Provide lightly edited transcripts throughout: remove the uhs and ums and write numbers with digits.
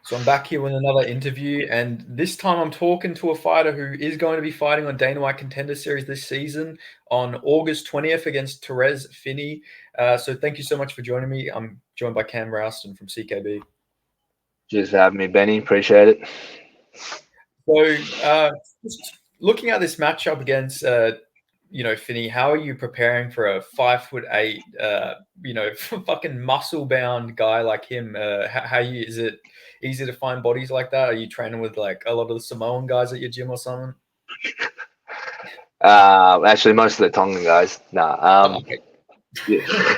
So I'm back here with another interview, and this time I'm talking to a fighter who is going to be fighting on Dana White Contender Series this season on August 20th against Therese Finney. So thank you so much for joining me. I'm joined by Cam Rowston from CKB. Cheers for having me, Benny. Appreciate it. So just looking at this matchup against Finney, how are you preparing for a 5'8", fucking muscle bound guy like him? Is it easy to find bodies like that? Are you training with like a lot of the Samoan guys at your gym or something? Actually, most of the Tongan guys. Okay. Yeah.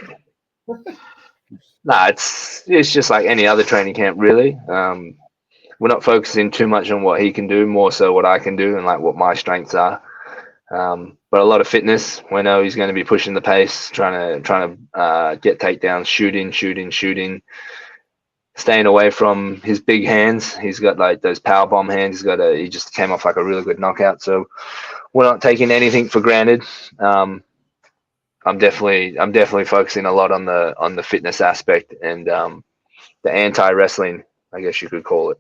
It's just like any other training camp, really. We're not focusing too much on what he can do, more so what I can do and like what my strengths are. But a lot of fitness. We know he's going to be pushing the pace, trying to get takedowns, shooting, staying away from his big hands. He's got like those power bomb hands. He just came off like a really good knockout. So we're not taking anything for granted. I'm definitely focusing a lot on the fitness aspect and the anti-wrestling, I guess you could call it.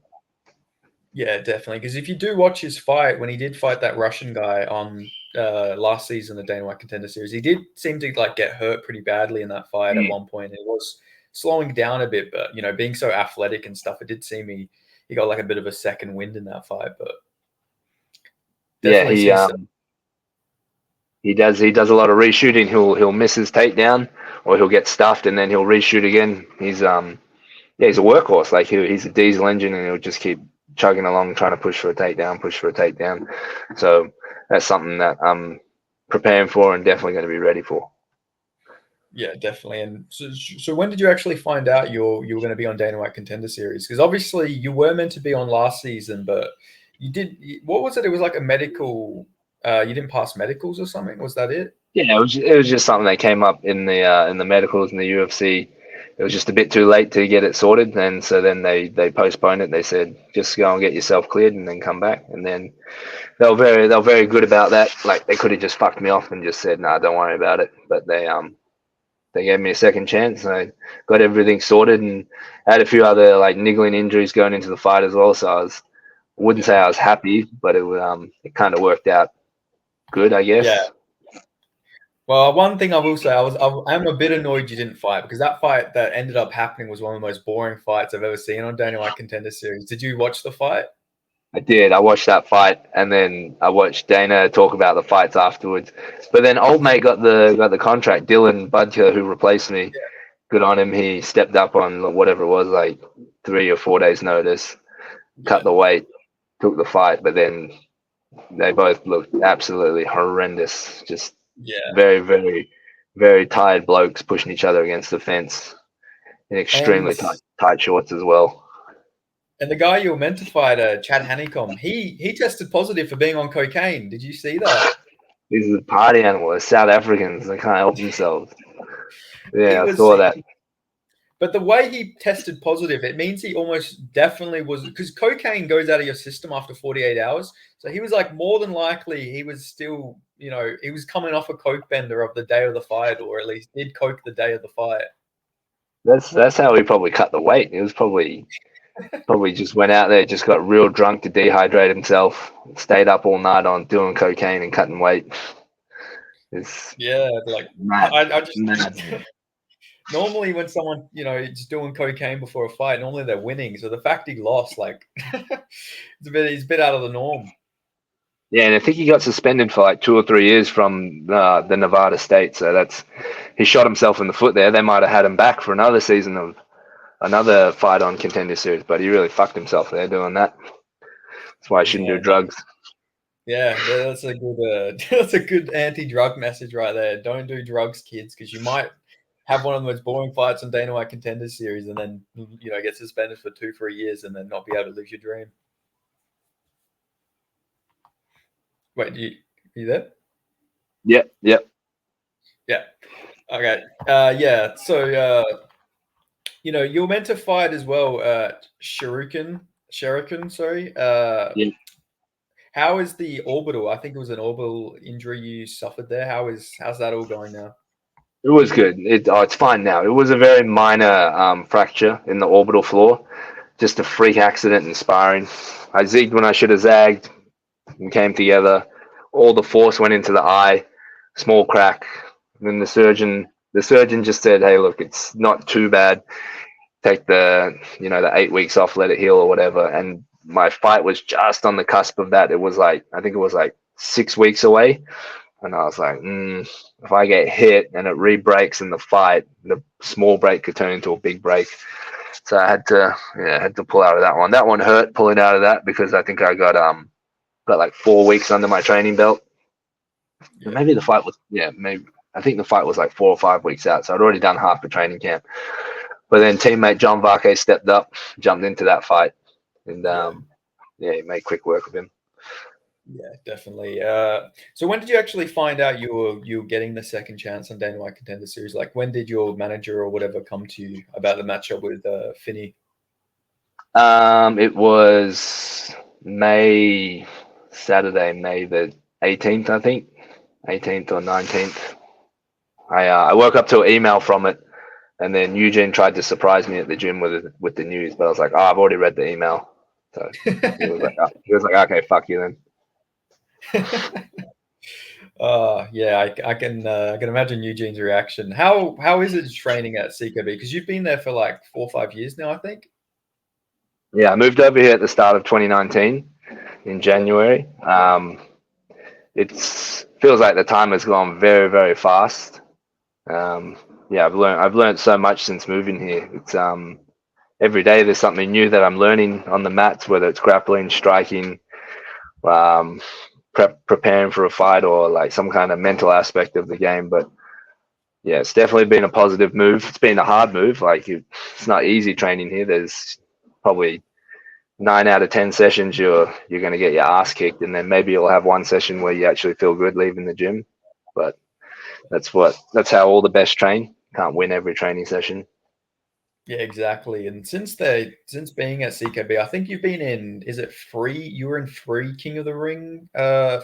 Yeah, definitely. Because if you do watch his fight, when he did fight that Russian guy on last season, the Dana White Contender Series, he did seem to like get hurt pretty badly in that fight at one point. It was slowing down a bit, but being so athletic and stuff, it did seem he got like a bit of a second wind in that fight. But definitely he does a lot of reshooting. He'll miss his takedown or he'll get stuffed and then he'll reshoot again. He's a workhorse. Like he's a diesel engine and he'll just keep chugging along trying to push for a takedown. So that's something that I'm preparing for and definitely going to be ready for. Yeah, definitely. And so when did you actually find out you were going to be on Dana White Contender Series? Because obviously you were meant to be on last season, but what was it? It was like a medical. You didn't pass medicals or something. Was that it? Yeah, it was just something that came up in the medicals in the UFC. It was just a bit too late to get it sorted, and so then they postponed it. They said just go and get yourself cleared and then come back. And then they were very good about that. Like they could have just fucked me off and just said, "Nah, don't worry about it." But they gave me a second chance. And I got everything sorted and had a few other like niggling injuries going into the fight as well. So wouldn't say I was happy, but it kind of worked out good, I guess. Yeah. Well, one thing I will say, I'm a bit annoyed you didn't fight because that fight that ended up happening was one of the most boring fights I've ever seen on Dana White Contender Series. Did you watch the fight? I did. I watched that fight, and then I watched Dana talk about the fights afterwards. But then old mate got the contract. Dylan Budker, who replaced me, good on him. He stepped up on whatever it was, like 3 or 4 days' notice, cut the weight, took the fight. But then they both looked absolutely horrendous. Just very, very, very tired blokes pushing each other against the fence in extremely tight shorts as well. And the guy you were meant to fight, Chad Honeycomb, he tested positive for being on cocaine. Did you see that? These are party animals, South Africans. They can't help themselves. Yeah, I saw that. But the way he tested positive, it means he almost definitely was, because cocaine goes out of your system after 48 hours. So he was like, more than likely, he was still, he was coming off a coke bender of the day of the fight, or at least did coke the day of the fight. That's how he probably cut the weight. It was probably just went out there, just got real drunk to dehydrate himself, stayed up all night on doing cocaine and cutting weight. Mad. Normally when someone, is doing cocaine before a fight, normally they're winning. So the fact he lost, like, he's a bit out of the norm. Yeah, and I think he got suspended for like 2 or 3 years from the Nevada state. So he shot himself in the foot there. They might have had him back for another season of another fight on Contender Series, but he really fucked himself there doing that. That's why I shouldn't do drugs. Yeah, that's a good anti-drug message right there. Don't do drugs, kids, because you might have one of the most boring fights on Dana White Contender Series and then, get suspended for 2-3 years and then not be able to live your dream. Wait, are you there? Yep. Yeah. Okay. Yeah. So, you were meant to fight as well, Shuriken, sorry. Yeah. How is the orbital? I think it was an orbital injury you suffered there. How's that all going now? It was good. It's fine now. It was a very minor fracture in the orbital floor. just a freak accident in sparring. I zigged when I should have zagged. We came together. All the force went into the eye, small crack. And then the surgeon just said, "Hey, look, it's not too bad. Take the 8 weeks off, let it heal or whatever." And my fight was just on the cusp of that. It was like, I think it was like 6 weeks away. And I was like, if I get hit and it re-breaks in the fight, the small break could turn into a big break. So I had to pull out of that one. That one hurt pulling out of that because I think I got like 4 weeks under my training belt. Yeah. Maybe the fight was I think the fight was like 4 or 5 weeks out. So I'd already done half the training camp. But then teammate John Varkey stepped up, jumped into that fight, and he made quick work of him. Yeah, definitely. So when did you actually find out you were getting the second chance on Dana White Contender Series? Like, when did your manager or whatever come to you about the matchup with Finney? It was Saturday, May the 18th, I think, 18th or 19th. I woke up to an email from it, and then Eugene tried to surprise me at the gym with the news, but I was like, I've already read the email. So he was like, okay, fuck you then. I can imagine Eugene's reaction. How is it training at CKB? Because you've been there for like 4 or 5 years now, I think. Yeah, I moved over here at the start of 2019 in January. It feels like the time has gone very, very fast. I've learned so much since moving here. It's every day there's something new that I'm learning on the mats, whether it's grappling, striking, preparing for a fight, or like some kind of mental aspect of the game. But yeah, it's definitely been a positive move. It's been a hard move. Like, it's not easy training here. There's probably 9 out of 10 sessions you're going to get your ass kicked, and then maybe you'll have one session where you actually feel good leaving the gym. But that's how all the best train. Can't win every training session. Yeah, exactly. And since being at CKB, I think you've been in, is it 3? You were in 3 King of the Ring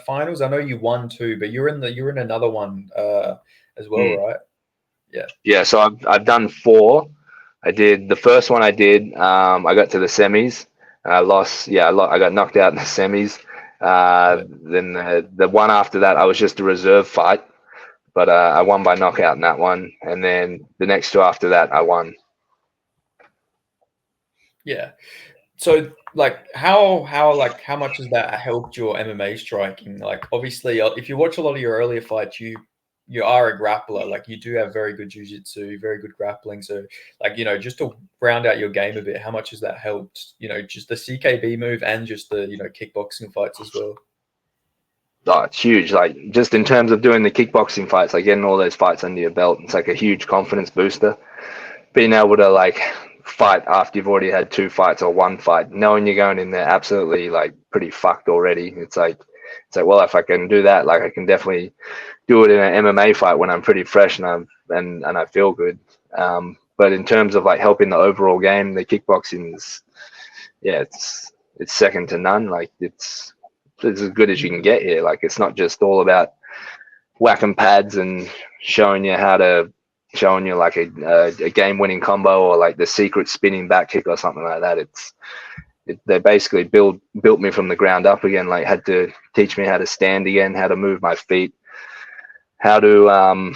finals. I know you won 2, but you're in another one as well, right? Yeah. Yeah, so I've done 4. I did the first one. I got to the semis. I lost. Yeah, I got knocked out in the semis. Then the one after that, I was just a reserve fight, but I won by knockout in that one. And then the next 2 after that, I won. Yeah. So, like, how much has that helped your MMA striking? Like, obviously, if you watch a lot of your earlier fights, you are a grappler. Like, you do have very good jiu-jitsu, very good grappling. So, like, just to round out your game a bit, how much has that helped? Just the CKB move and just the kickboxing fights as well. Oh, it's huge. Like, just in terms of doing the kickboxing fights, like getting all those fights under your belt, it's like a huge confidence booster. Being able to like fight after you've already had 2 fights or 1 fight, knowing you're going in there absolutely like pretty fucked already. It's like, well, if I can do that, like I can definitely do it in an MMA fight when I'm pretty fresh and I feel good. But in terms of like helping the overall game, the kickboxing is, it's second to none. Like, it's as good as you can get here. Like, it's not just all about whacking pads and showing you like a game-winning combo or like the secret spinning back kick or something like that. They basically built me from the ground up again. Like, had to teach me how to stand again, how to move my feet, how to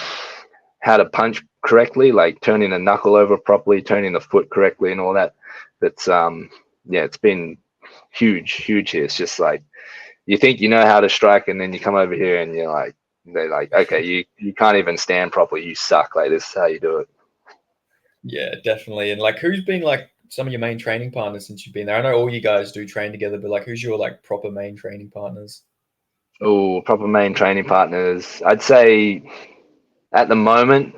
punch correctly, like turning the knuckle over properly, turning the foot correctly, and all that. That's it's been huge here. It's just like, you think you know how to strike, and then you come over here and they're like, okay, you can't even stand properly. You suck. Like, this is how you do it. Yeah, definitely. And like, who's been like some of your main training partners since you've been there? I know all you guys do train together, but like, who's your like proper main training partners? Oh, proper main training partners. I'd say at the moment,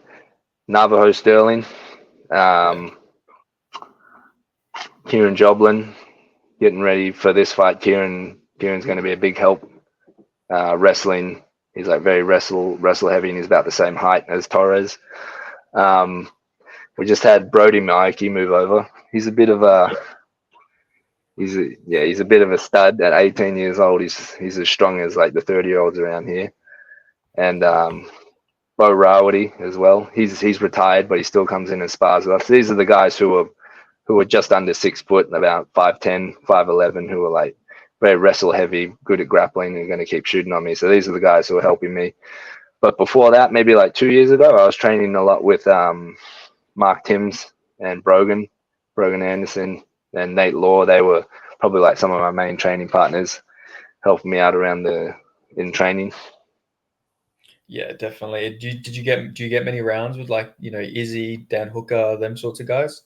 Navajo Sterling, Kieran Joblin, getting ready for this fight. Kieran's going to be a big help. Wrestling, he's like very wrestle heavy, and he's about the same height as Torres. We just had Brody Maiki move over. He's a bit of a stud at 18 years old. He's as strong as like the 30-year-olds around here. And Bo Rawady as well. He's retired, but he still comes in and spars with us. These are the guys who are who were just under 6 foot, about 5'10", 5'11", who were like very wrestle heavy, good at grappling, and going to keep shooting on me. So these are the guys who are helping me. But before that, maybe like 2 years ago, I was training a lot with Mark Timms and Brogan Anderson, and Nate Law. They were probably like some of my main training partners, helping me out around in training. Yeah, definitely. Do you get many rounds with like, you know, Izzy, Dan Hooker, them sorts of guys?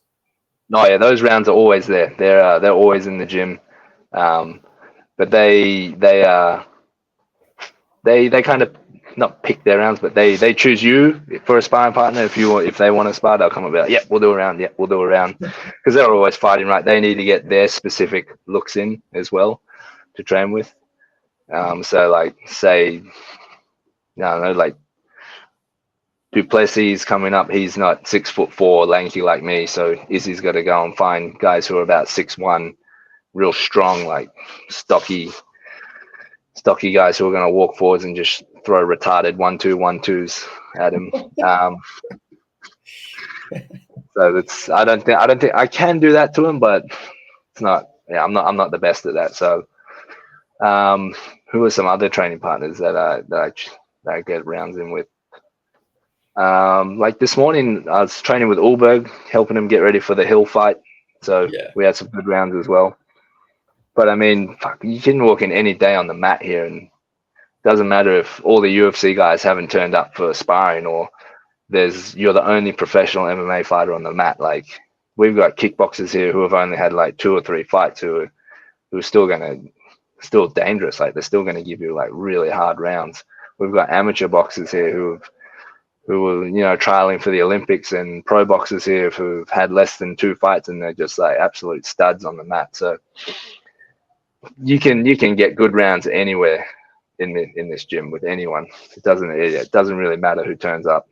Oh yeah, those rounds are always there. They're always in the gym, but they kind of not pick their rounds, but they choose you for a sparring partner. If they want to spar, they'll come about. Yep, we'll do a round. Yep, we'll do a round, because they're always fighting, right? They need to get their specific looks in as well to train with. So like say, I don't know, like Duplessis coming up, he's not 6'4" lanky like me, so Izzy's got to go and find guys who are about 6'1", real strong, like stocky guys who are going to walk forwards and just throw retarded 1-2, 1-2s at him. So that's I don't think I can do that to him, but it's not. Yeah, I'm not the best at that. So, who are some other training partners that I get rounds in with? Like this morning, I was training with Ulberg, helping him get ready for the Hill fight. So Yeah. we had some good rounds as well. But I mean, fuck, you can walk in any day on the mat here, and it doesn't matter if all the UFC guys haven't turned up for sparring, or you're the only professional MMA fighter on the mat. Like, we've got kickboxers here who have only had like 2 or 3 fights who are still dangerous. Like, they're still gonna give you like really hard rounds. We've got amateur boxers here who were, you know, trialing for the Olympics, and pro boxers here who've had less than 2 fights, and they're just like absolute studs on the mat. So you can get good rounds anywhere in this gym with anyone. It doesn't really matter who turns up.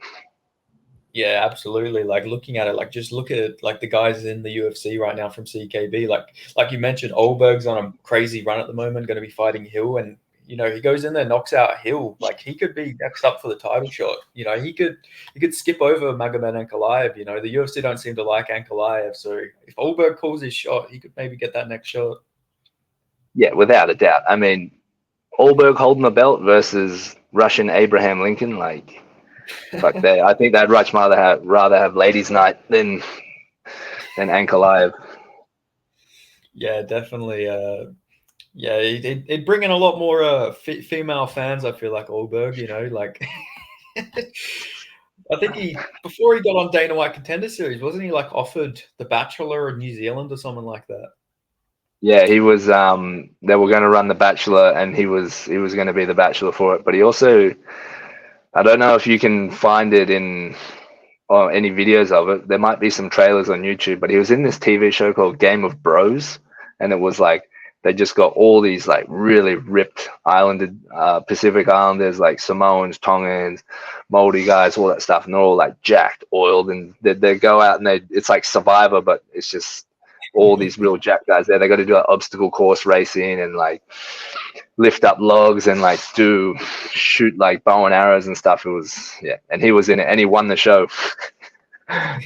Yeah, absolutely. Like looking at it, like just look at it, like the guys in the UFC right now from CKB. Like you mentioned, Olberg's on a crazy run at the moment, going to be fighting Hill, and you know he goes in there, knocks out Hill. Like he could be next up for the title shot. You know he could skip over Magomed Ankalaev. You know the UFC don't seem to like Ankalaev, so if Olberg calls his shot, he could maybe get that next shot. Yeah, without a doubt. I mean, Olberg holding the belt versus Russian Abraham Lincoln, like. Fuck, I think they'd much rather have ladies' night than Ankalaev. Yeah, definitely. Yeah, it'd bring in a lot more female fans. I feel like Olberg. You know, like I think before he got on Dana White Contender Series, wasn't he like offered The Bachelor in New Zealand or something like that? Yeah, he was. They were going to run The Bachelor, and he was going to be the Bachelor for it. But he also, I don't know if you can find it or any videos of it. There might be some trailers on YouTube, but he was in this TV show called Game of Bros, and it was like they just got all these like really ripped Pacific Islanders, like Samoans, Tongans, Māori guys, all that stuff, and they're all like jacked, oiled, and they go out and it's like Survivor, but it's just all these real jacked guys there. They got to do like obstacle course racing and like lift up logs and like shoot like bow and arrows and stuff. It was, yeah, and he was in it and he won the show.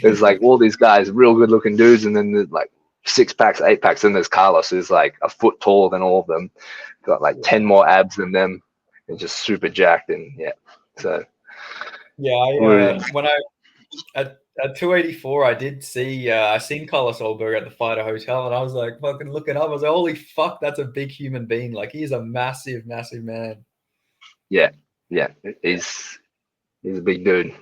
There's like all these guys, real good looking dudes, and then there's like 6-packs, 8-packs, and there's Carlos, who's like a foot taller than all of them, got like 10 more abs than them, and just super jacked. And yeah, so yeah, at 284, I did see I seen Carlos Olberg at the Fighter Hotel, and I was like fucking looking up. I was like, holy fuck, that's a big human being. Like he's a massive man. Yeah, he's a big dude.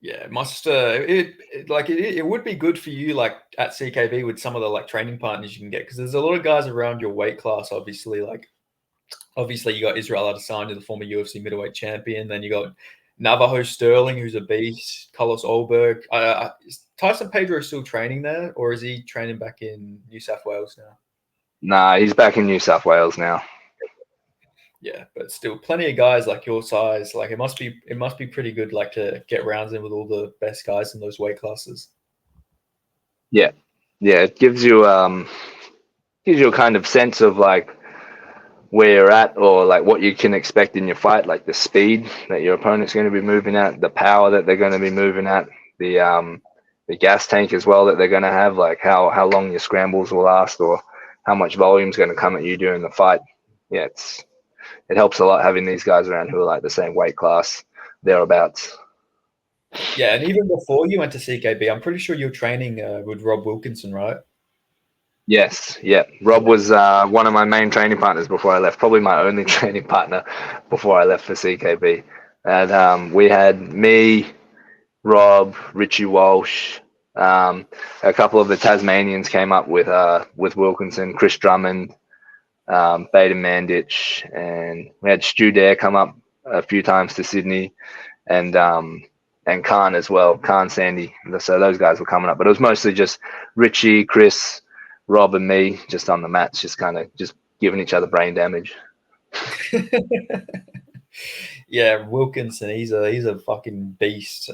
Yeah, it must it would be good for you like at CKB with some of the like training partners you can get, because there's a lot of guys around your weight class. Obviously you got Israel Adesanya, the former UFC middleweight champion. Then you got Navajo Sterling, who's a beast. Carlos Olberg. Is Tyson Pedro still training there, or is he training back in New South Wales now? Nah, he's back in New South Wales now. Yeah, but still plenty of guys like your size. Like it must be pretty good, like to get rounds in with all the best guys in those weight classes. Yeah, it gives you a kind of sense of like where you're at, or like what you can expect in your fight, like the speed that your opponent's going to be moving at, the power that they're going to be moving at, the the gas tank as well that they're going to have, like how long your scrambles will last or how much volume is going to come at you during the fight. Yeah, it helps a lot having these guys around who are like the same weight class, thereabouts. Yeah, and even before you went to CKB, I'm pretty sure you're training with Rob Wilkinson, right? Yes, yeah. Rob was one of my main training partners before I left, probably my only training partner before I left for CKB. And we had me, Rob, Richie Walsh, a couple of the Tasmanians came up with Wilkinson, Chris Drummond, Baden Mandich, and we had Stu Dare come up a few times to Sydney, and Khan as well, Khan Sandy. So those guys were coming up, but it was mostly just Richie, Chris, Rob, and me just on the mats, just kind of just giving each other brain damage. Yeah, Wilkinson, he's a fucking beast.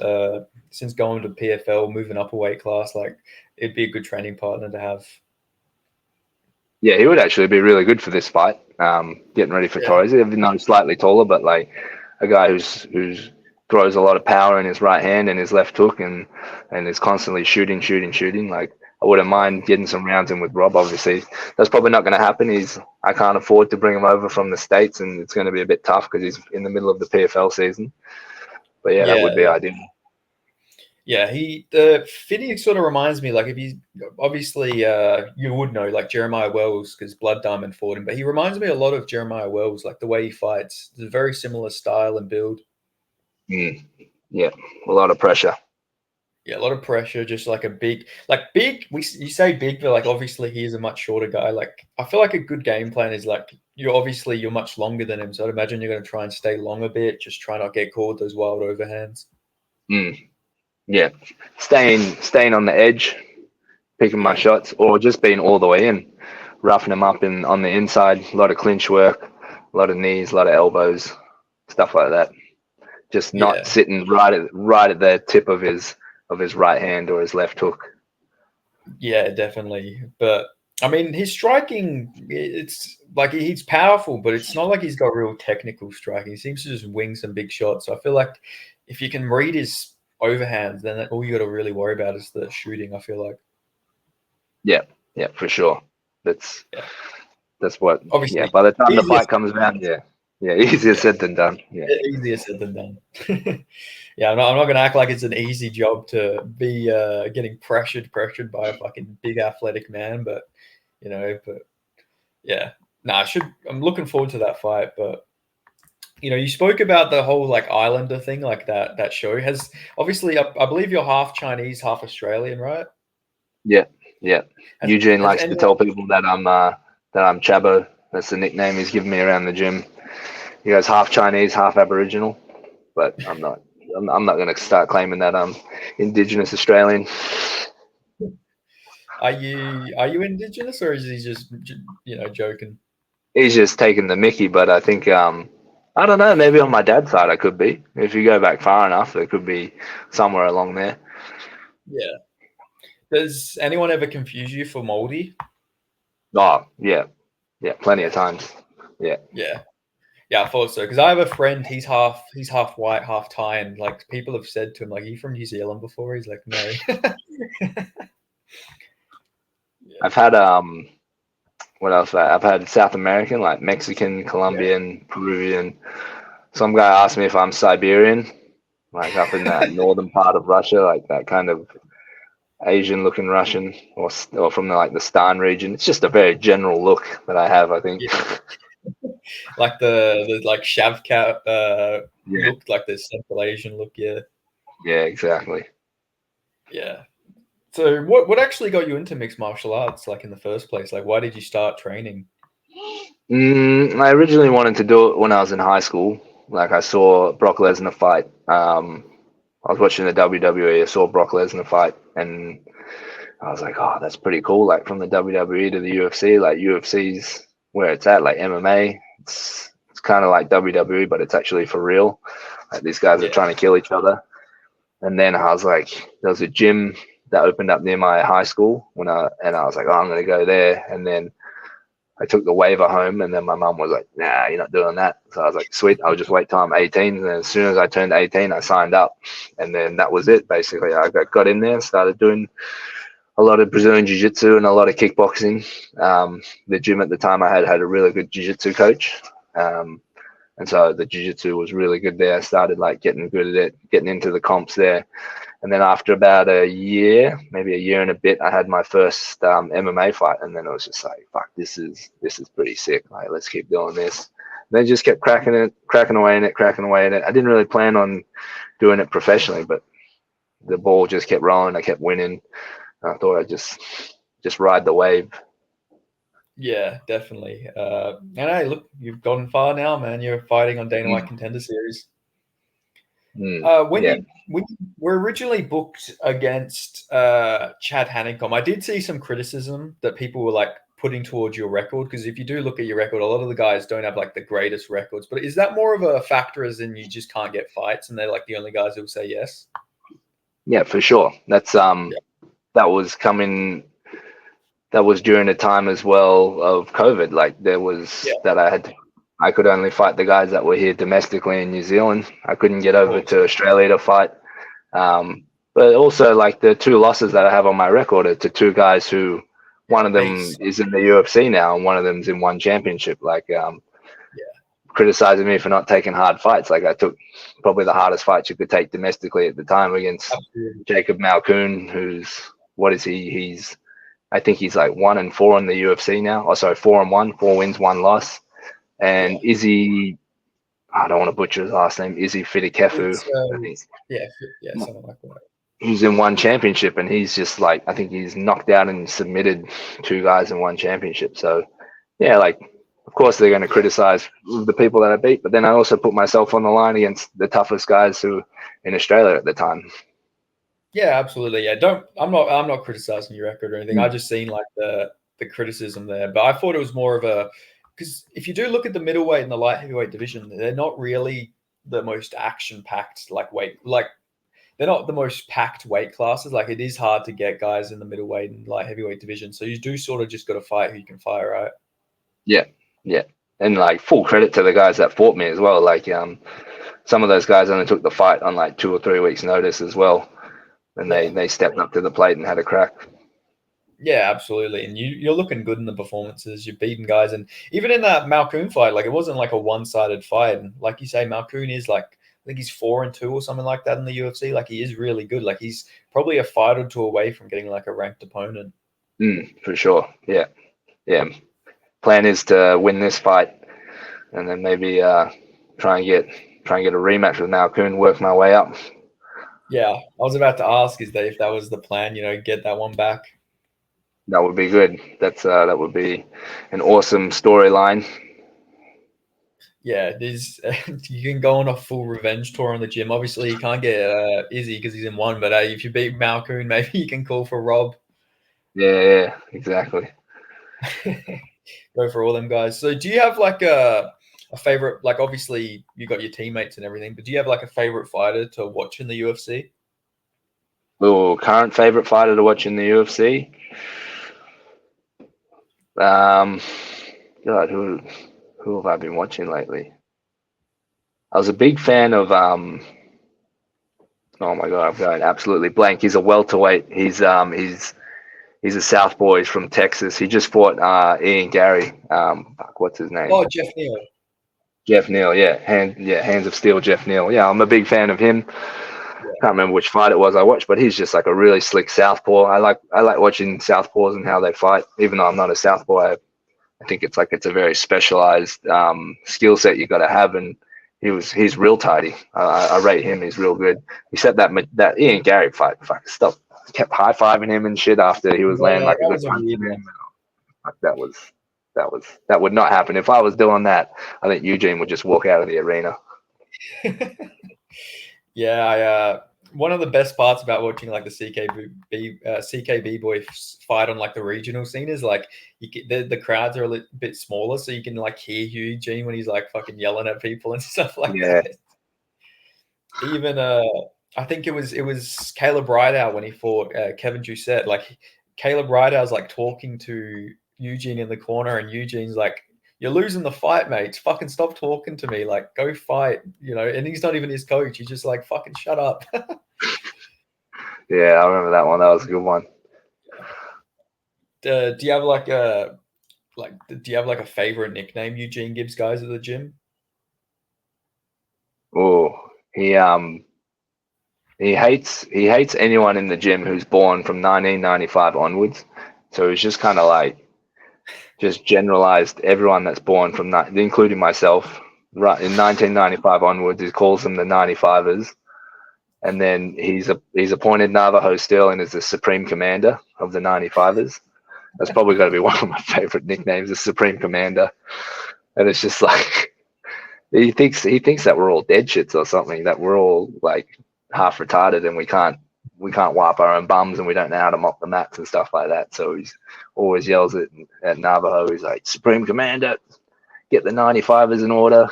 Since going to PFL, moving up a weight class, like it'd be a good training partner to have. Yeah, he would actually be really good for this fight. Getting ready for Torres, even though he's slightly taller, but like a guy who's throws a lot of power in his right hand and his left hook, and is constantly shooting. Like I wouldn't mind getting some rounds in with Rob. Obviously, that's probably not going to happen. I can't afford to bring him over from the States, and it's going to be a bit tough because he's in the middle of the PFL season. But yeah, that would be ideal. Yeah, the Finney sort of reminds me, like, if he's obviously you would know, like Jeremiah Wells, because Blood Diamond fought him, but he reminds me a lot of Jeremiah Wells, like the way he fights. It's a very similar style and build. Yeah, a lot of pressure. Yeah, a lot of pressure, just like big. You say big, but like obviously he is a much shorter guy. Like I feel like a good game plan is like you're much longer than him, so I'd imagine you're going to try and stay long a bit, just try not get caught those wild overhands. Yeah, staying on the edge, picking my shots, or just being all the way in, roughing them up on the inside. A lot of clinch work, a lot of knees, a lot of elbows, stuff like that. Just not sitting right at the tip of his right hand or his left hook. Yeah, definitely. But I mean, his striking, it's like he's powerful, but it's not like he's got real technical striking. He seems to just wing some big shots. So I feel like if you can read his overhands, then all you got to really worry about is the shooting, I feel like. Yeah, for sure. That's what. Obviously, yeah, by the time the fight comes around, easier said than done. Yeah, easier said than done. Yeah, I'm not going to act like it's an easy job to be getting pressured by a fucking big athletic man, but yeah, I'm looking forward to that fight. But you spoke about the whole like Islander thing, like that show has obviously. I believe you're half Chinese, half Australian, right? Yeah. Eugene likes to tell people that I'm Chabo. That's the nickname he's given me around the gym. He goes half Chinese, half Aboriginal, but I'm not. I'm not going to start claiming that I'm Indigenous Australian. Are you Indigenous, or is he just joking? He's just taking the mickey, but I think I don't know. Maybe on my dad's side, I could be. If you go back far enough, it could be somewhere along there. Yeah. Does anyone ever confuse you for Moldy? Oh yeah, plenty of times. Yeah. I thought so, because I have a friend. He's half white, half Thai, and like people have said to him, like, "Are you from New Zealand before?" He's like, "No." I've had what else? I've had South American, like Mexican, Colombian, Peruvian. Some guy asked me if I'm Siberian, like up in that northern part of Russia, like that kind of Asian-looking Russian, or from the Stan region. It's just a very general look that I have, I think. Yeah. Like the like Shavkat look, like the Central Asian look. Yeah, exactly. Yeah. So what actually got you into mixed martial arts, like in the first place? Like, why did you start training? I originally wanted to do it when I was in high school. Like I saw Brock Lesnar fight. I was watching the WWE. I saw Brock Lesnar fight, and I was like, "Oh, that's pretty cool!" Like from the WWE to the UFC. Like UFC's where it's at. Like MMA, it's kind of like WWE, but it's actually for real. Like these guys are trying to kill each other. And then I was like, there was a gym that opened up near my high school and I was like, oh, I'm gonna go there. And then I took the waiver home, and then my mum was like, "Nah, you're not doing that." So I was like, "Sweet, I'll just wait till I'm 18." And then as soon as I turned 18, I signed up, and then that was it. Basically, I got in there, started doing a lot of Brazilian jiu-jitsu and a lot of kickboxing. The gym at the time I had a really good jiu-jitsu coach. And so the jiu-jitsu was really good there. I started like getting good at it, getting into the comps there. And then after about a year, maybe a year and a bit, I had my first MMA fight. And then it was just like, fuck, this is pretty sick. Like, let's keep doing this. And then just kept cracking away in it. I didn't really plan on doing it professionally, but the ball just kept rolling. I kept winning. I thought I'd just ride the wave. Yeah, definitely. And hey, look, you've gone far now, man. You're fighting on Dana White Contender Series. When Yeah. you were originally booked against Chad Hanekom, I did see some criticism that people were like putting towards your record, because if you do look at your record, a lot of the guys don't have like the greatest records. But is that more of a factor as in you just can't get fights and they're like the only guys who will say yes? Yeah, for sure. That's that was coming. That was during a time as well of COVID. Like there was that I could only fight the guys that were here domestically in New Zealand. I couldn't get over to Australia to fight. But also like the two losses that I have on my record are to two guys who one of them is in the UFC now and one of them's in one championship. Like criticizing me for not taking hard fights. Like I took probably the hardest fights you could take domestically at the time against Jacob Malkoon, who's what is he? I think he's like 1-4 in the UFC now. Oh, sorry, 4-1, 4 wins, 1 loss. And Izzy, I don't want to butcher his last name, Izzy Fidikefu. Something like that. He's in one championship, and he's just like, I think he's knocked out and submitted two guys in one championship. So, yeah, like, of course they're going to criticize the people that I beat, but then I also put myself on the line against the toughest guys who in Australia at the time. Yeah, absolutely. Yeah, I'm not criticizing your record or anything. I just seen like the criticism there, but I thought it was more of a, because if you do look at the middleweight and the light heavyweight division, they're not really the most action packed like weight, like they're not the most packed weight classes. Like it is hard to get guys in the middleweight and light heavyweight division, so you do sort of just got to fight who you can fight, right? Yeah, and like full credit to the guys that fought me as well. Like some of those guys only took the fight on like 2 or 3 weeks notice as well. And they stepped up to the plate and had a crack. Yeah, absolutely. And you're looking good in the performances. You're beating guys. And even in that Malkoon fight, like it wasn't like a one-sided fight. And like you say, Malkoon is like, I think he's 4-2 or something like that in the UFC. Like he is really good. Like he's probably a fight or two away from getting like a ranked opponent. For sure. Yeah. Plan is to win this fight and then maybe try and get a rematch with Malkoon, work my way up. Yeah, I was about to ask if that was the plan, get that one back. That would be good. That would be an awesome storyline. Yeah, you can go on a full revenge tour in the gym. Obviously, you can't get Izzy because he's in one, but if you beat Malkoon, maybe you can call for Rob. Yeah, exactly. Go for all them guys. So do you have like a favorite, like obviously you got your teammates and everything, but do you have like a favorite fighter to watch in the UFC? Oh, current favorite fighter to watch in the UFC? God, who have I been watching lately? I was a big fan of oh my god, I'm going absolutely blank. He's a welterweight. He's a southpaw. He's from Texas. He just fought Ian Gary. What's his name? Oh, Jeff Neal. Jeff Neal, Hands of Steel, Jeff Neal. Yeah, I'm a big fan of him. Can't remember which fight it was I watched, but he's just like a really slick southpaw. I like watching southpaws and how they fight. Even though I'm not a southpaw, I think it's a very specialized skill set you got to have, and he's real tidy. I rate him. He's real good. Except that Ian Gary fight, fuck, stop. Kept high fiving him and shit after he was landing like a good punch. That would not happen if I was doing that. I think Eugene would just walk out of the arena. Yeah, one of the best parts about watching like the CKB boy fight on like the regional scene is like the crowds are a bit smaller, so you can like hear Eugene when he's like fucking yelling at people and stuff like that. Even I think it was Caleb Rideout when he fought Kevin Doucette. Like Caleb Rideout's like talking to Eugene in the corner, and Eugene's like, "You're losing the fight, mate. Fucking stop talking to me. Like, go fight." And he's not even his coach. He's just like, "Fucking shut up." Yeah, I remember that one. That was a good one. Do you have like a favorite nickname Eugene gives guys at the gym? Oh, he hates anyone in the gym who's born from 1995 onwards. So he's just kind of like just generalized everyone that's born from that, including myself, right in 1995 onwards. He calls them the 95ers, and then he's appointed Navajo still and is the supreme commander of the 95ers. That's probably got to be one of my favorite nicknames, the Supreme Commander. And it's just like he thinks that we're all dead shits or something, that we're all like half retarded and we can't wipe our own bums and we don't know how to mop the mats and stuff like that. So he's always yells at Navajo. He's like, "Supreme Commander, get the 95ers in order,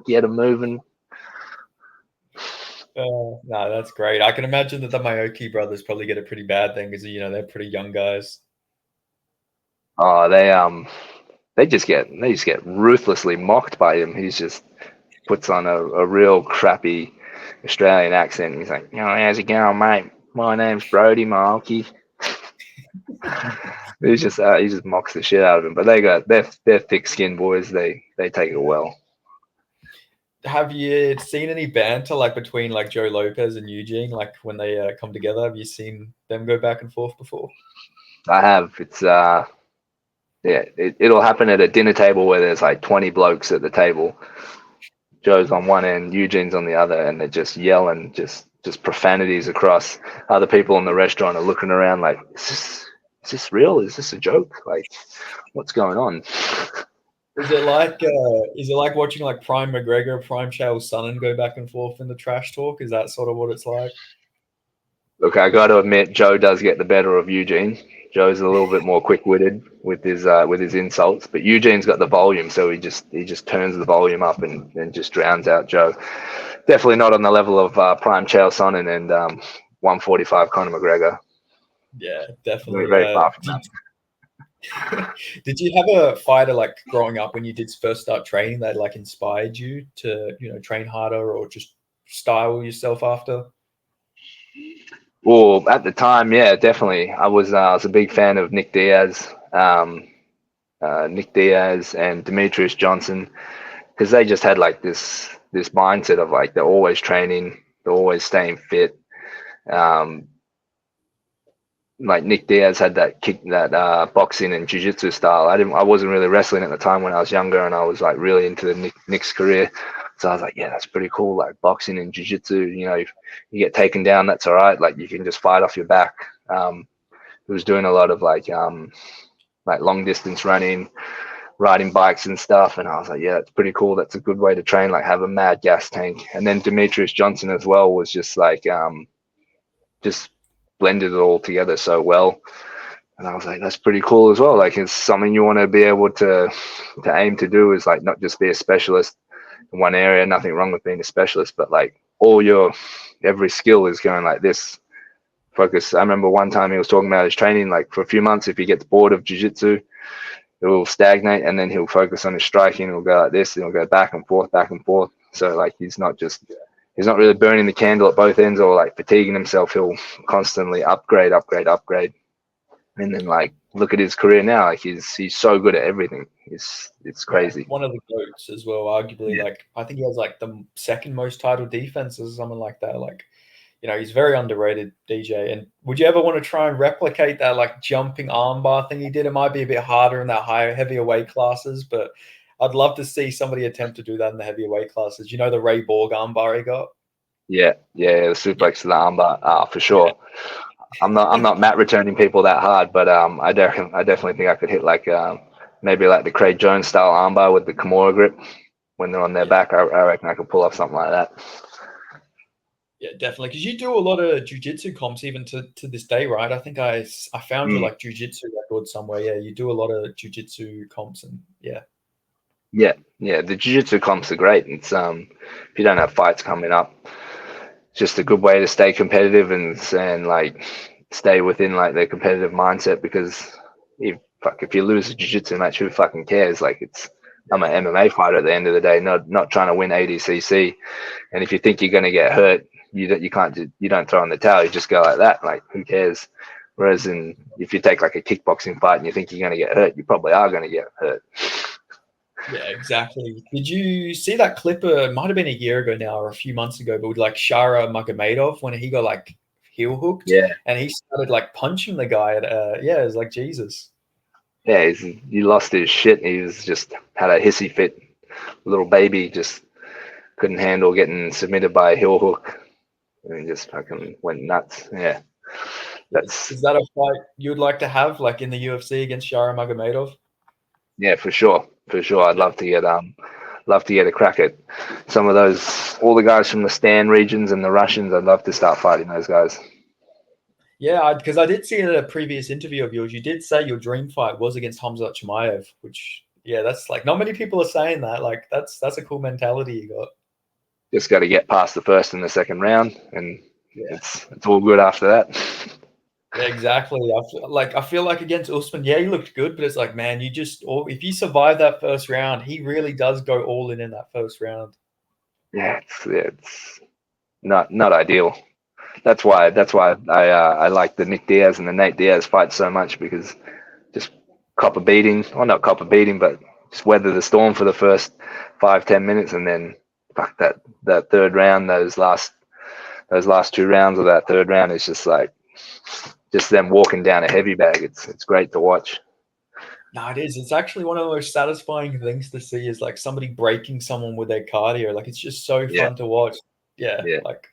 get them moving." No, that's great. I can imagine that the Maoki brothers probably get a pretty bad thing because they're pretty young guys. Oh, they just get ruthlessly mocked by him. He's just puts on a real crappy Australian accent. He's like, "How's it going, mate? My name's Brody Maoki." he just mocks the shit out of him. But they're thick-skinned boys. They take it well. Have you seen any banter like between like Joe Lopez and Eugene, like when they come together? Have you seen them go back and forth before? I have. It's it'll happen at a dinner table where there's like 20 blokes at the table. Joe's on one end, Eugene's on the other, and they're just yelling just profanities across. Other people in the restaurant are looking around like, is this real? Is this a joke? Like, what's going on? Is it like watching like Prime McGregor, Prime Chael Sonnen go back and forth in the trash talk? Is that sort of what it's like? Look, I got to admit, Joe does get the better of Eugene. Joe's a little bit more quick-witted with his insults, but Eugene's got the volume, so he just turns the volume up and just drowns out Joe. Definitely not on the level of Prime Chael Sonnen and 145 Conor McGregor. Yeah, definitely. Very far from that. Did you have a fighter like growing up when you did first start training that like inspired you to train harder or just style yourself after? Well, at the time, yeah, definitely. I was a big fan of Nick Diaz and Demetrius Johnson, because they just had like this mindset of like they're always training, they're always staying fit. Like Nick Diaz had that boxing and jiu-jitsu style. I wasn't really wrestling at the time when I was younger, and I was like really into Nick's career. So I was like, yeah, that's pretty cool. Like boxing and jiu-jitsu, if you get taken down, that's all right. Like you can just fight off your back. He was doing a lot of like long distance running, riding bikes and stuff. And I was like, yeah, that's pretty cool. That's a good way to train, like have a mad gas tank. And then Demetrius Johnson as well was just like, just blended it all together so well. And I was like, that's pretty cool as well. Like it's something you want to be able to aim to do, is like not just be a specialist in one area. Nothing wrong with being a specialist, but like every skill is going like this. Focus. I remember one time he was talking about his training, like for a few months, if he gets bored of jiu-jitsu, it will stagnate, and then he'll focus on his striking. He'll go like this, and he'll go back and forth, back and forth. So like he's not really burning the candle at both ends or like fatiguing himself. He'll constantly upgrade. And then like look at his career now. Like he's so good at everything. It's crazy. Yeah, one of the GOATs as well, arguably. Yeah. Like I think he has like the second most title defenses or something like that. Like, he's very underrated, DJ. And would you ever want to try and replicate that like jumping armbar thing he did? It might be a bit harder in that heavier weight classes, but I'd love to see somebody attempt to do that in the heavier weight classes. The Ray Borg armbar he got? Yeah, the suplex to the armbar, for sure. Yeah. I'm not mat returning people that hard, but I definitely think I could hit like maybe like the Craig Jones style armbar with the Kimura grip when they're on their back. I reckon I could pull off something like that. Yeah, definitely. Because you do a lot of jiu-jitsu comps even to this day, right? I think I found your like jiu-jitsu record somewhere. Yeah, you do a lot of jiu-jitsu comps, and yeah. Yeah. The jiu-jitsu comps are great. It's if you don't have fights coming up, it's just a good way to stay competitive and like stay within like their competitive mindset, because if fuck, if you lose a jiu-jitsu match, who fucking cares? Like, I'm an MMA fighter at the end of the day, not trying to win ADCC. And if you think you're going to get hurt, you don't throw in the towel. You just go like that. Like, who cares? Whereas if you take like a kickboxing fight and you think you're going to get hurt, you probably are going to get hurt. Yeah, exactly. Did you see that clip? It might have been a year ago now or a few months ago, but with like Shara Magomedov when he got like heel hooked, Yeah, and he started like punching the guy. Yeah, it was like Jesus. yeah. He lost his shit. He was just had a hissy fit. Little baby just couldn't handle getting submitted by a heel hook, and he just fucking went nuts. Yeah, Is that a fight you'd like to have, like in the UFC against Shara Magomedov? yeah, for sure, for sure. I'd love to get a crack at some of those, all the guys from the Stan regions and the Russians. I'd love to start fighting those guys. Yeah, because I did see in a previous interview of yours, you did say your dream fight was against Hamzat Chimaev, which, yeah, that's like not many people are saying that. Like that's a cool mentality you got. Just got to get past the first and the second round, and Yeah. it's all good after that. Yeah, exactly. I feel like against Usman, yeah, he looked good, but it's like, man, if you survive that first round, he really does go all in that first round. Yeah, it's not ideal. That's why I like the Nick Diaz and the Nate Diaz fight so much, because just cop a beating, or not cop a beating, but just weather the storm for the first 5-10 minutes, and then fuck that third round, those last 2 rounds of that third round is just like just them walking down a heavy bag. It's great to watch. No, it is. It's actually one of the most satisfying things to see is like somebody breaking someone with their cardio. Like it's just so Yeah, fun to watch. Yeah, yeah, like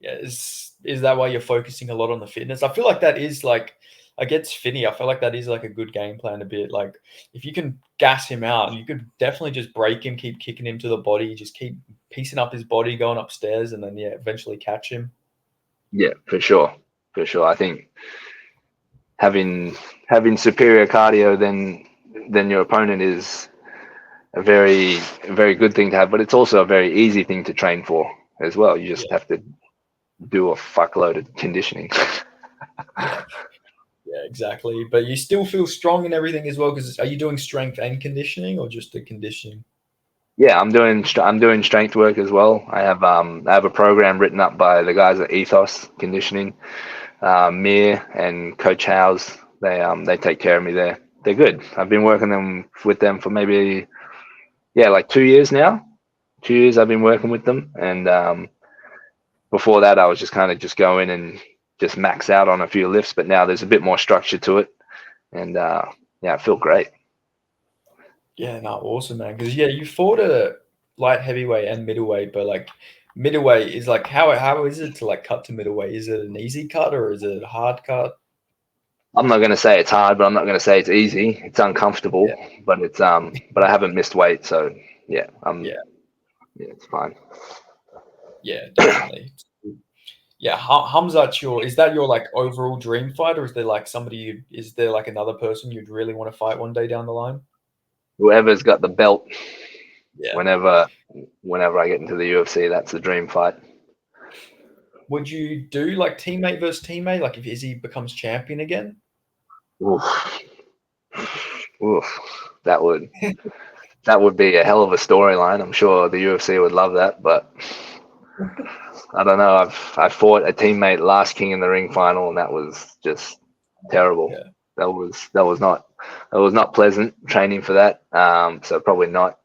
yeah, is that why you're focusing a lot on the fitness? I feel like that is like against Finney, I feel like that is like a good game plan a bit. Like if you can gas him out, you could definitely just break him, keep kicking him to the body, just keep piecing up his body, going upstairs, and then yeah, eventually catch him. yeah, for sure, for sure. I think having superior cardio than your opponent is a very good thing to have, but it's also a very easy thing to train for as well. You just Yeah, have to do a fuckload of conditioning. yeah, yeah, exactly. But you still feel strong and everything as well. Because are you doing strength and conditioning or just the conditioning? Yeah, I'm doing strength work as well. I have a program written up by the guys at Ethos Conditioning, Mir and Coach Howes. They take care of me there. They're good. I've been working with them for maybe like 2 years now. 2 years I've been working with them, and before that I was just kind of just go in and just max out on a few lifts. But now there's a bit more structure to it, and I feel great. Yeah, no, awesome, man. Because yeah, you fought a light heavyweight and middleweight, but like middleweight is like how is it to like cut to middleweight? Is it an easy cut or is it a hard cut? I'm not going to say it's hard, but I'm not going to say it's easy. It's uncomfortable, Yeah, but I haven't missed weight, so yeah, yeah, it's fine. yeah, definitely. Yeah, Hamzat, is that your like overall dream fight, or is there like is there like another person you'd really want to fight one day down the line? Whoever's got the belt, Yeah. whenever I get into the UFC, that's the dream fight. Would you do like teammate versus teammate, like if Izzy becomes champion again? Oof. Oof. That would be a hell of a storyline. I'm sure the UFC would love that, but I don't know. I fought a teammate last King in the Ring final, and that was just terrible. Yeah. That was not pleasant training for that. So probably not.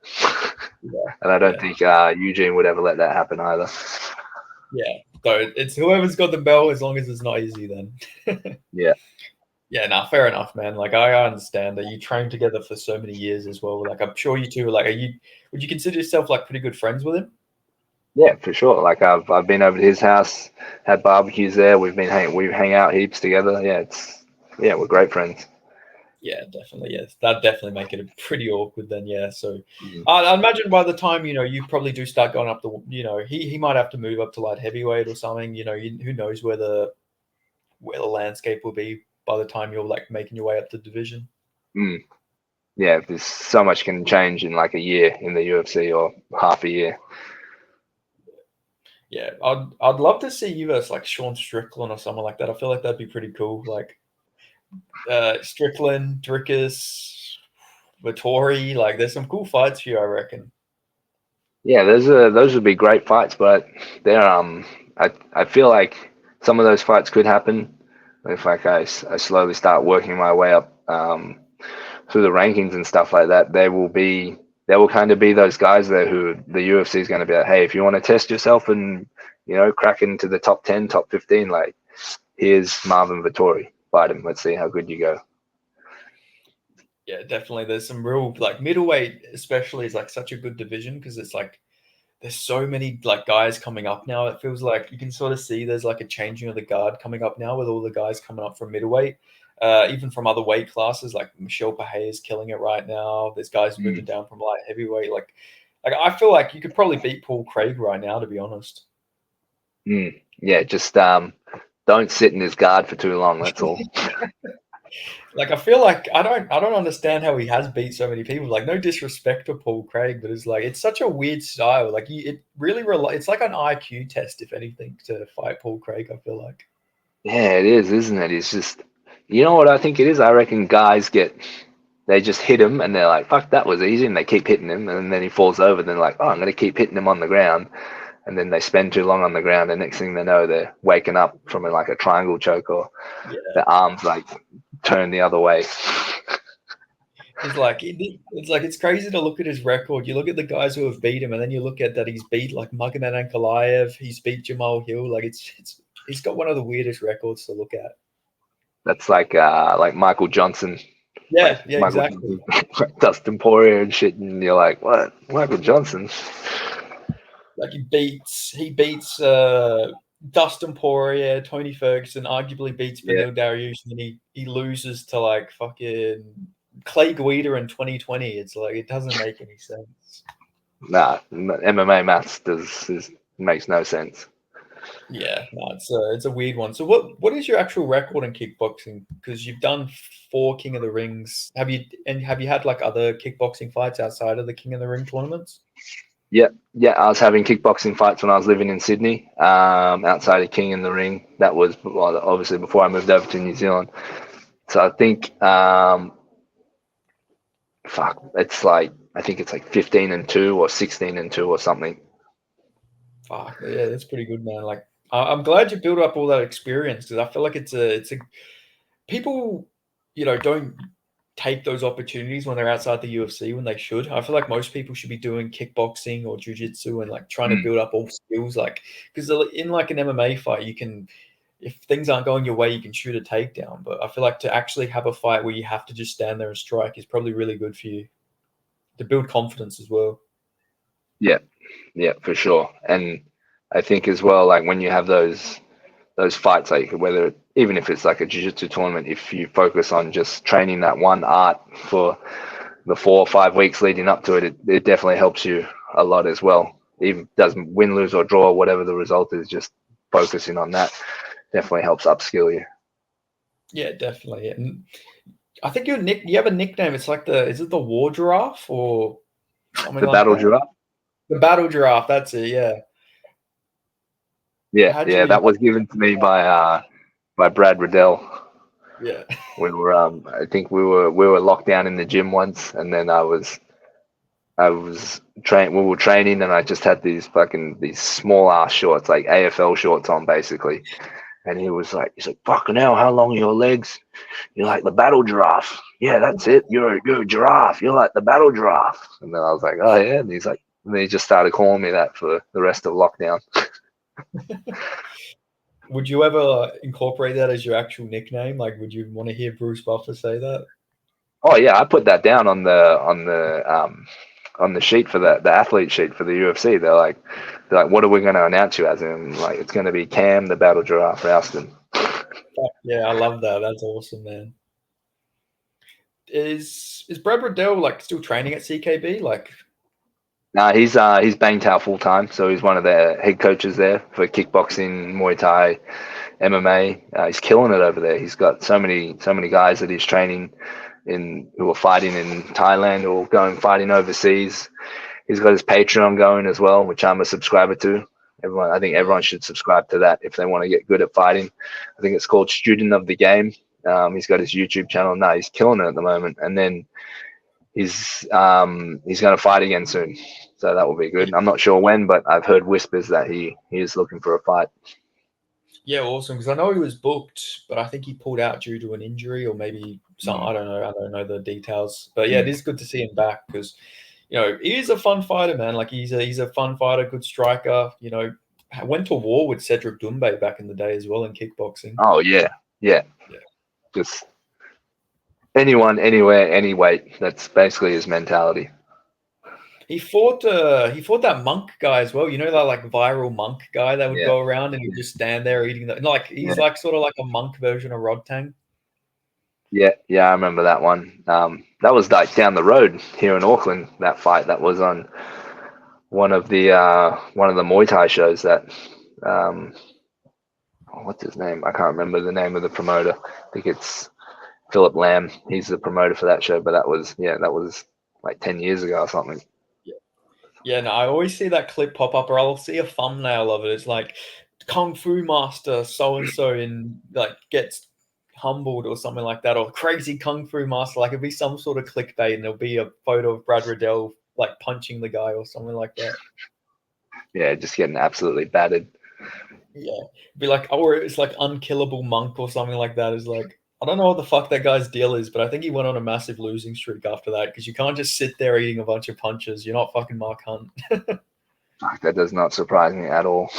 Yeah. And I don't Yeah. think Eugene would ever let that happen either. Yeah. So it's whoever's got the belt, as long as it's not easy then. Yeah. Yeah, no, fair enough, man. Like I understand that you trained together for so many years as well. Like I'm sure you two are like, would you consider yourself like pretty good friends with him? Yeah, for sure. Like I've been over to his house, had barbecues there. We hang out heaps together. Yeah, we're great friends. Yeah, definitely. Yes, that'd definitely make it pretty awkward then. Yeah. So Mm. I imagine by the time, you probably do start going up he might have to move up to light heavyweight or something, who knows where the landscape will be by the time you're like making your way up the division. Mm. Yeah, there's so much can change in like a year in the UFC or half a year. Yeah. I'd love to see you as like Sean Strickland or someone like that. I feel like that'd be pretty cool. Like Strickland, Drickus, Vittori. Like, there's some cool fights for you, I reckon. Yeah, those would be great fights, but they're I feel like some of those fights could happen if like I slowly start working my way up through the rankings and stuff like that. They will kind of be those guys there who the UFC is going to be like, hey, if you want to test yourself and crack into the top 10, top 15, like here's Marvin Vittori, fight him. Let's see how good you go. Yeah, definitely. There's some real like middleweight, especially, is like such a good division because it's like there's so many like guys coming up now. It feels like you can sort of see there's like a changing of the guard coming up now with all the guys coming up from middleweight, even from other weight classes. Like Michelle Pahey is killing it right now. There's guys moving down from light heavyweight. Like I feel like you could probably beat Paul Craig right now, to be honest. Yeah, just don't sit in his guard for too long. That's all. Like I feel like I don't understand how he has beat so many people. Like no disrespect to Paul Craig, but it's like it's such a weird style. Like it really it's like an IQ test, if anything, to fight Paul Craig. I feel like. Yeah, it is, isn't it? It's just, what I think it is? I reckon guys they just hit him and they're like, fuck, that was easy. And they keep hitting him. And then he falls over. And they're like, oh, I'm going to keep hitting him on the ground. And then they spend too long on the ground. And next thing they know, they're waking up from like a triangle choke or their arms like turn the other way. It's crazy to look at his record. You look at the guys who have beat him, and then you look at that he's beat like Magomed Ankalaev, he's beat Jamal Hill. Like he's got one of the weirdest records to look at. That's like Michael Johnson. Yeah, yeah, Michael exactly. Johnson, Dustin Poirier and shit, and you're like, what? Michael Johnson? Like he beats Dustin Poirier, Tony Ferguson, arguably beats Beneil Dariush, and then he loses to like fucking Clay Guida in 2020. It's like it doesn't make any sense. Nah, MMA maths makes no sense. Yeah, no, it's a weird one. So what is your actual record in kickboxing? Because you've done 4 King of the Rings. Have you had like other kickboxing fights outside of the King of the Ring tournaments? Yeah. I was having kickboxing fights when I was living in Sydney, outside of King in the Ring. That was obviously before I moved over to New Zealand. So I think, I think it's like 15-2 or 16-2 or something. Fuck yeah, that's pretty good, man. Like I'm glad you built up all that experience because I feel like it's a people, don't take those opportunities when they're outside the UFC when they should. I feel like most people should be doing kickboxing or jiu-jitsu and like trying to build up all skills, like because in like an MMA fight you can, if things aren't going your way, you can shoot a takedown. But I feel like to actually have a fight where you have to just stand there and strike is probably really good for you to build confidence as well. Yeah, for sure. And I think as well, like when you have those fights, like even if it's like a jiu-jitsu tournament, if you focus on just training that one art for the 4 or 5 weeks leading up to it, it definitely helps you a lot as well. Even doesn't win, lose or draw, whatever the result is, just focusing on that definitely helps upskill you. Yeah, definitely. And I think you have a nickname. It's like is it the War Giraffe or something the Battle Giraffe? The Battle Giraffe, that's it, yeah. Yeah, that was given to me by Brad Riddell. Yeah. We were I think we were locked down in the gym once, and then I was we were training, and I just had these small ass shorts, like AFL shorts on basically. And he's like, fucking hell, how long are your legs? You're like the Battle Giraffe. Yeah, that's it. You're a giraffe. You're like the Battle Giraffe. And then I was like, oh yeah. And and he just started calling me that for the rest of lockdown. Would you ever incorporate that as your actual nickname? Like, would you want to hear Bruce Buffer say that? Oh yeah, I put that down on the sheet for the athlete sheet for the UFC. They're like, what are we going to announce you as? And like, it's going to be Cam the Battle Giraffe Rowston. Yeah, I love that. That's awesome, man. Is Brad Riddell like still training at CKB? Like, no, he's banged out full time. So he's one of the head coaches there for kickboxing, Muay Thai, MMA. He's killing it over there. He's got so many guys that he's training who are fighting in Thailand or going fighting overseas. He's got his Patreon going as well, which I'm a subscriber to. I think everyone should subscribe to that if they want to get good at fighting. I think it's called Student of the Game. He's got his YouTube channel. No, he's killing it at the moment. And then he's going to fight again soon, so that will be good. I'm not sure when, but I've heard whispers that he is looking for a fight. Yeah, awesome. Because I know he was booked, but I think he pulled out due to an injury or maybe something. I don't know. I don't know the details. But yeah, it is good to see him back because, he is a fun fighter, man. Like he's a fun fighter, good striker. Went to war with Cedric Doumbé back in the day as well in kickboxing. Oh yeah. Just anyone, anywhere, any weight. That's basically his mentality. He fought that monk guy as well. You know that like viral monk guy that would go around and he'd just stand there eating he's like sort of like a monk version of Rodtang. Yeah, I remember that one. That was like down the road here in Auckland. That fight that was on one of the Muay Thai shows. That what's his name? I can't remember the name of the promoter. I think it's Philip Lamb. He's the promoter for that show. But that was like 10 years ago or something. Yeah, no, I always see that clip pop up, or I'll see a thumbnail of it. It's like Kung Fu Master so and so in like gets humbled or something like that, or crazy Kung Fu Master. Like it'd be some sort of clickbait, and there'll be a photo of Brad Riddell like punching the guy or something like that. Yeah, just getting absolutely battered. Yeah, it'd be like, or it's like Unkillable Monk or something like that. Is like, I don't know what the fuck that guy's deal is, but I think he went on a massive losing streak after that because you can't just sit there eating a bunch of punches. You're not fucking Mark Hunt. That does not surprise me at all.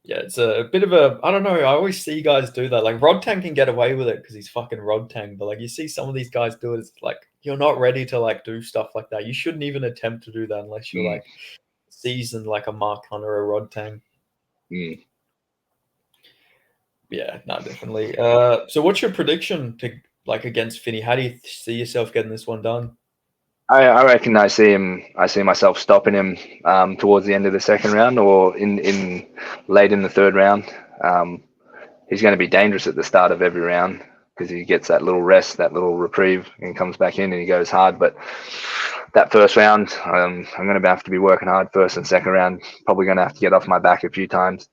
Yeah, it's a bit of a, I don't know, I always see guys do that. Like Rodtang can get away with it because he's fucking Rodtang, but like you see some of these guys do it, it's like you're not ready to like do stuff like that. You shouldn't even attempt to do that unless you're like seasoned like a Mark Hunt or a Rodtang. Yeah, no, definitely. So what's your prediction to like against Finney? How do you see yourself getting this one done? I reckon I see myself stopping him towards the end of the second round or in late in the third round. He's going to be dangerous at the start of every round because he gets that little rest, that little reprieve, and comes back in and he goes hard. But that first round, I'm going to have to be working hard first and second round. Probably going to have to get off my back a few times,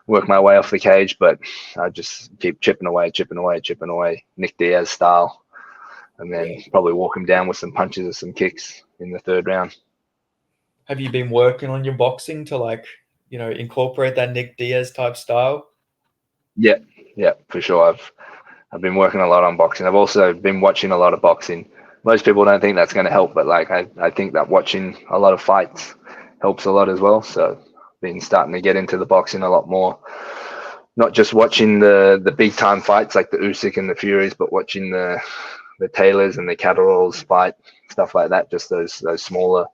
work my way off the cage, but I just keep chipping away, Nick Diaz style. And then probably walk him down with some punches or some kicks in the third round. Have you been working on your boxing to like, incorporate that Nick Diaz type style? Yeah, for sure. I've been working a lot on boxing. I've also been watching a lot of boxing. Most people don't think that's going to help, but like I think that watching a lot of fights helps a lot as well. So I've been starting to get into the boxing a lot more. Not just watching the big time fights like the Usyk and the Furies, but watching the Taylors and the Catteralls fight, stuff like that. Just those smaller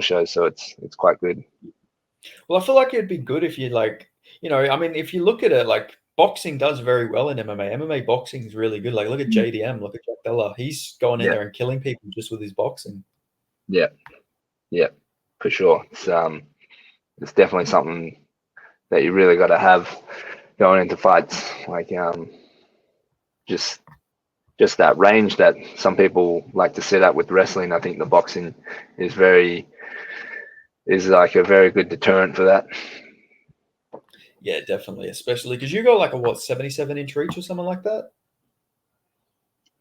shows. So it's quite good. Well, I feel like it'd be good if you like, I mean, if you look at it, like boxing does very well in MMA. MMA boxing is really good. Like look at JDM, look at Jack Della. He's going in there and killing people just with his boxing. Yeah, for sure. It's definitely something that you really got to have going into fights. Like just that range that some people like to sit at with wrestling. I think the boxing is like a very good deterrent for that. Yeah, definitely. Especially because you go like a 77-inch reach or something like that?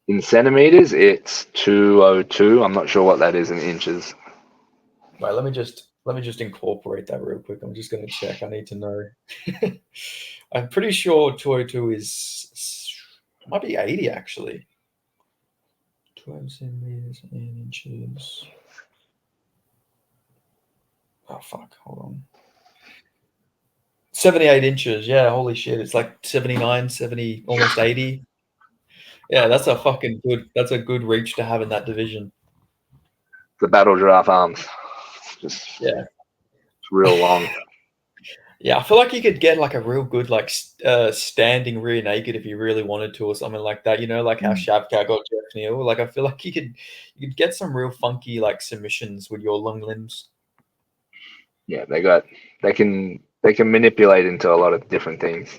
In centimeters, it's 202. I'm not sure what that is in inches. Right, let me just incorporate that real quick. I'm just going to check. I need to know. I'm pretty sure 202 might be 80 actually. 12 centimeters in inches. Oh fuck! Hold on. 78 inches. Yeah, holy shit! It's like 79, 70, almost 80. Yeah, that's a good reach to have in that division. The battle giraffe arms. It's real long. Yeah, I feel like you could get like a real good like standing rear naked if you really wanted to or something like that. Like how Shavkat got Jeff Neal. Like I feel like you could get some real funky like submissions with your long limbs. Yeah, they can manipulate into a lot of different things.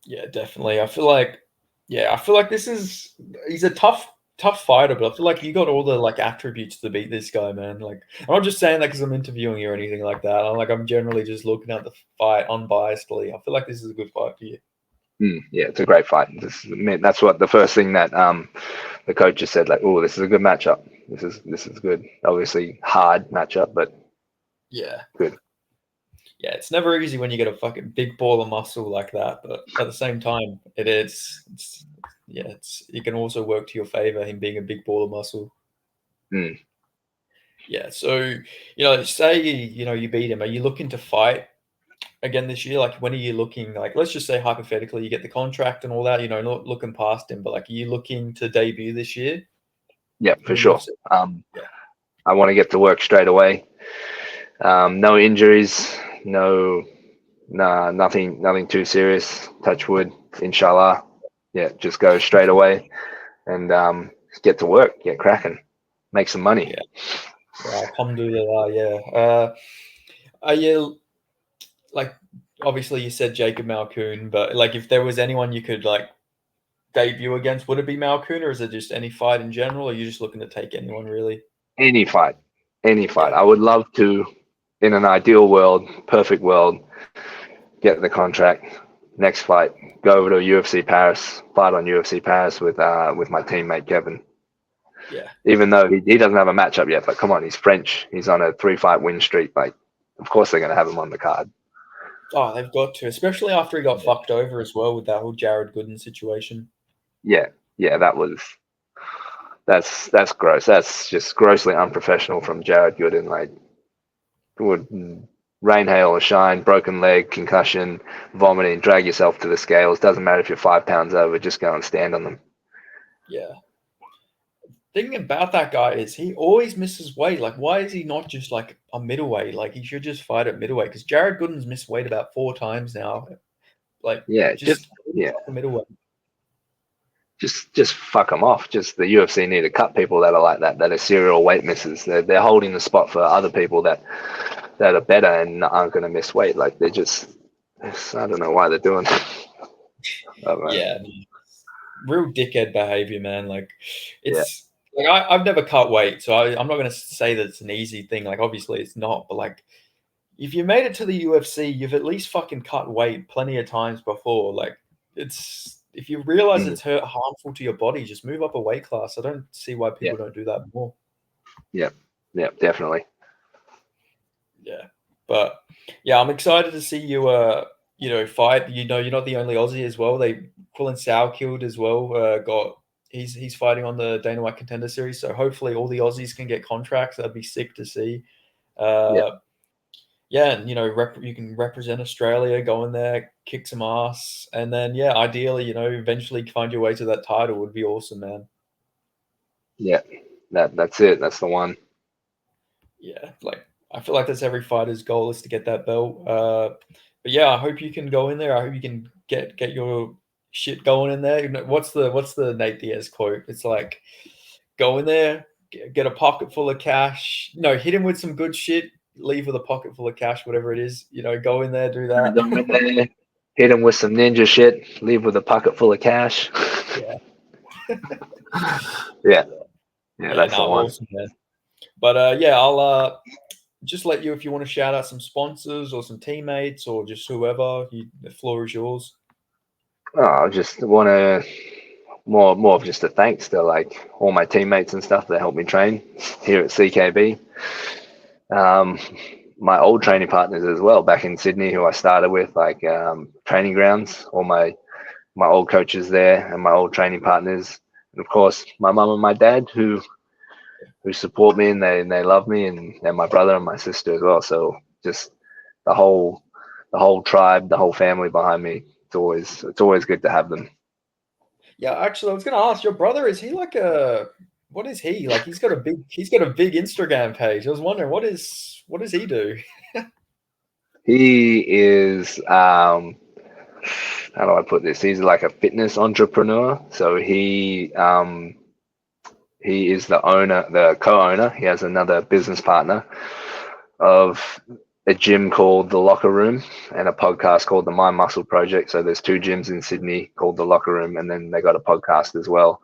Yeah, definitely. I feel like he's a tough tough fighter, but I feel like you got all the like attributes to beat this guy, man. Like, I'm not just saying that because I'm interviewing you or anything like that. I'm generally just looking at the fight unbiasedly. I feel like this is a good fight for you. Yeah, it's a great fight. That's what the first thing that the coach just said, like, oh, this is a good matchup. This is good. Obviously hard matchup, but yeah, good. Yeah, it's never easy when you get a fucking big ball of muscle like that, but at the same time, it can also work to your favor, him being a big ball of muscle. Mm. Yeah, so say you beat him. Are you looking to fight again this year? Like, when are you looking? Like, let's just say hypothetically, you get the contract and all that. Not looking past him, but like, are you looking to debut this year? Yeah, for in sure. UFC? Yeah. I want to get to work straight away. No injuries, nothing too serious. Touch wood, inshallah. Yeah, just go straight away and get to work, get cracking, make some money. Yeah, alhamdulillah, yeah. Are you, like, obviously you said Jacob Malkoon, but like, if there was anyone you could like debut against, would it be Malkoon, or is it just any fight in general? Or are you just looking to take anyone really? Any fight. Yeah. I would love to, in an ideal world, perfect world, get the contract. Next fight, go over to UFC Paris, fight on UFC Paris with my teammate Kevin. Yeah. Even though he doesn't have a matchup yet, but come on, he's French. He's on a 3-fight win streak. Like, of course they're going to have him on the card. Oh, they've got to, especially after he got fucked over as well with that whole Jared Gooden situation. Yeah, that's gross. That's just grossly unprofessional from Jared Gooden. Like, would rain, hail, or shine, broken leg, concussion, vomiting, drag yourself to the scales. Doesn't matter if you're 5 pounds over, just go and stand on them. Yeah. Thing about that guy is he always misses weight. Like, why is he not just like a middleweight? Like, he should just fight at middleweight, because Jared Gooden's missed weight about 4 times now. Like, just a middleweight. Just fuck them off. Just the UFC need to cut people that are like that are serial weight misses. They're holding the spot for other people that are better and aren't going to miss weight. Like, I don't know why they're doing that. Yeah, real dickhead behavior, man. Like, it's like I've never cut weight, so I'm not going to say that it's an easy thing. Like, obviously it's not, but like, if you made it to the UFC, you've at least fucking cut weight plenty of times before. Like, if you realize it's harmful to your body, just move up a weight class. I don't see why people don't do that more. Yeah, definitely. Yeah, but yeah, I'm excited to see you. Fight. You're not the only Aussie as well. Quillan Sourkild as well. He's fighting on the Dana White Contender Series. So hopefully all the Aussies can get contracts. That'd be sick to see. Yeah, and you can represent Australia, go in there, kick some ass, and then ideally, eventually find your way to that title would be awesome, man. Yeah, that's it. That's the one. Yeah, like, I feel like that's every fighter's goal, is to get that belt. But yeah, I hope you can go in there. I hope you can get your shit going in there. What's the Nate Diaz quote? It's like, go in there, get a pocket full of cash. Hit him with some good shit. Leave with a pocket full of cash, whatever it is. Go in there, do that. Go in there, hit him with some ninja shit. Leave with a pocket full of cash. Yeah. yeah, that's the one. Awesome, man. But I'll just let you, if you want to shout out some sponsors or some teammates or just whoever. The floor is yours. I just want to more of just a thanks to like all my teammates and stuff that helped me train here at CKB. My old training partners as well back in Sydney, who I started with, like training grounds, all my old coaches there and my old training partners, and of course my mum and my dad who support me and they love me, and my brother and my sister as well. So just the whole tribe, the whole family behind me. It's always good to have them. Yeah, actually, I was going to ask, your brother, is he like what is he like? He's got a big Instagram page. I was wondering, what does he do? He is how do I put this? He's like a fitness entrepreneur. So he is the co-owner. He has another business partner of a gym called The Locker Room and a podcast called The Mind Muscle Project. So there's 2 gyms in Sydney called The Locker Room, and then they got a podcast as well.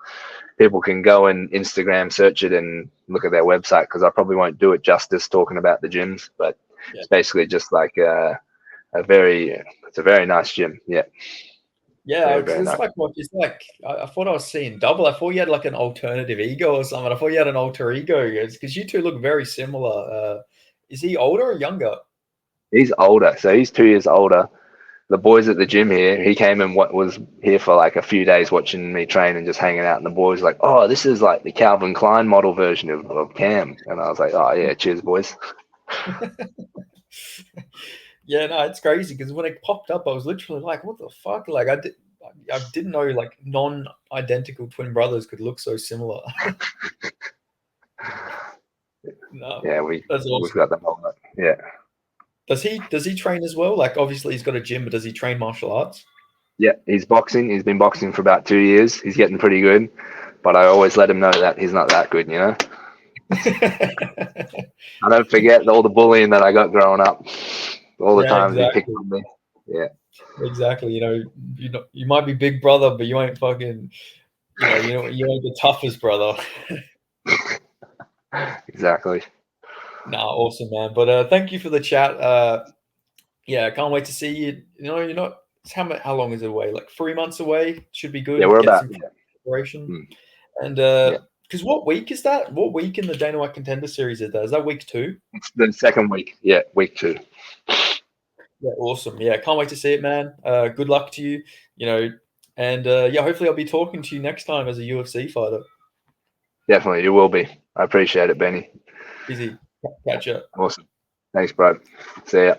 People can go and Instagram search it and look at their website, because I probably won't do it justice talking about the gyms, but Yeah. it's basically just like it's a very nice gym. Yeah. Yeah, Very it's nice. like I thought I was seeing double. I thought you had like an alternative ego or something. I thought you had an alter ego because you two look very similar. Is he older or younger? He's older, so he's 2 years older. The boys at the gym here, he came and was here for like a few days watching me train and just hanging out. And the boys like, oh, this is like the Calvin Klein model version of Cam. And I was like, oh yeah, cheers, boys. Yeah, no, it's crazy because when it popped up, I was literally like, "What the fuck?" Like, I didn't know like non-identical twin brothers could look so similar. No, Yeah, that's we've awesome. got them all. Yeah, Does he train as well? Like, obviously he's got a gym, but does he train martial arts? yeah. He's boxing. He's been boxing for about 2 years. He's getting pretty good, but I always let him know that he's not that good. I don't forget all the bullying that I got growing up. All the Yeah, times he picked exactly. on me. Yeah, Exactly. You might be big brother, but you ain't fucking. You ain't the toughest brother. exactly. Nah, awesome, man. But thank you for the chat. Yeah, I can't wait to see you. You're not. How long is it away? Like 3 months away. Should be Yeah, good. we're Get about some preparation. mm, And yeah. because what week is that? What week in the Dana White Contender Series is that? Is that week 2? It's the second week. Yeah, week 2. Yeah, awesome. Yeah, can't wait to see it, man. Good luck to you. And yeah, hopefully I'll be talking to you next time as a UFC fighter. Definitely, you will be. I appreciate it, Benny. Easy. Catch up. Awesome. Thanks, bro. See ya.